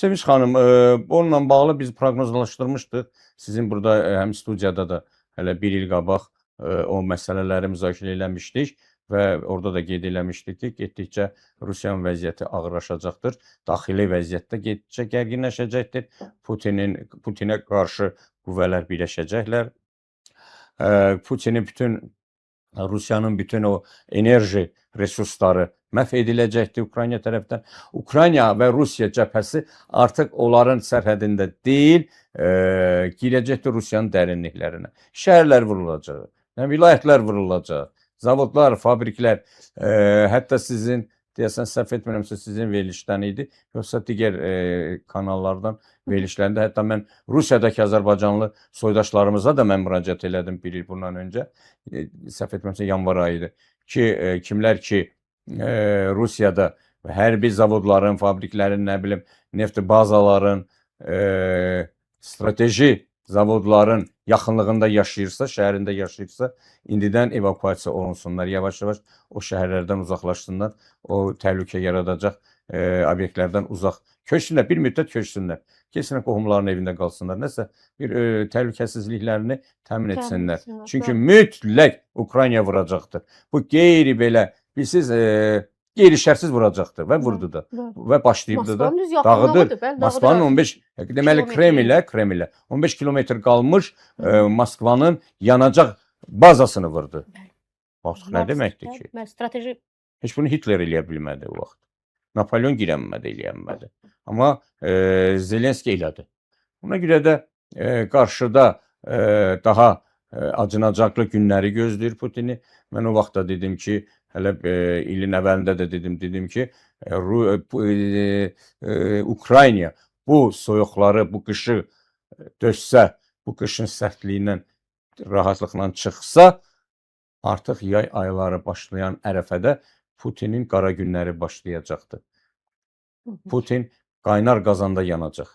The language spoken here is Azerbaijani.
Sevinç xanım, onunla bağlı biz proqnozlaşdırmışdıq. Sizin burada həm studiyada da hələ bir il qabaq o məsələləri müzakirə eləmişdik və orada da qeyd eləmişdik ki, getdikcə Rusiyanın vəziyyəti ağırlaşacaqdır. Daxili vəziyyətdə getdikcə gərginləşəcəkdir. Putinə qarşı qüvvələr birləşəcəklər. Rusiyanın bütün o enerji resursları məhv ediləcəkdir Ukrayna tərəfdən. Ukrayna və Rusiya cəbhəsi artıq onların sərhədində deyil, girəcəkdir Rusiyanın dərinliklərinə. Şəhərlər vurulacaq, vilayətlər vurulacaq, zavodlar, fabriklər, hətta sizin, deyəsən, səhv etmirəmsə, sizin verilişdən idi, yoxsa digər kanallardan verilişlərində, hətta mən Rusiyadakı Azərbaycanlı soydaşlarımıza da mən müraciət elədim bir il bundan öncə, səhv etmirəmsə, yanvar ayıdır ki, kimlər ki, Rusiyada hərbi zavodların, fabriklərin, nə bilim, neft bazaların, strateji zavodların yaxınlığında yaşayırsa, şəhərində yaşayırsa, indidən evakuasiya olunsunlar, yavaş-yavaş o şəhərlərdən uzaqlaşsınlar, o təhlükə yaradacaq obyektlərdən uzaq köçsünlər, bir müddət köçsünlər, kesinliklə qohumların evində qalsınlar, nəsə bir təhlükəsizliklərini təmin etsinlər. Çünki mütləq Ukrayna vuracaqdır. Bu qeyri belə, bilirsiniz, qeyri-şərtsiz vuracaqdır və vurdu da və başlayıbdı da, dağıdır. Moskvanın 15, deməli Kremlə 15 kilometr qalmış Moskvanın yanacaq bazasını vurdu. Bax, nə deməkdir ki? Strateji. Heç bunu Hitler eləyə bilmədi o vaxt. Napolyon girəmədi, eləyəmədi. Amma Zelenski elədi. Buna görə də qarşıda daha acınacaqlı günləri gözləyir Putini. Mən o vaxt da dedim ki, hələ ilin əvvəlində də dedim ki, Ukrayna bu soyuqları, bu qışı dözsə, bu qışın sərtliyindən rahatlıqla çıxsa, artıq yay ayları başlayan ərəfədə Putinin qara günləri başlayacaqdır. Putin qaynar qazanda yanacaq.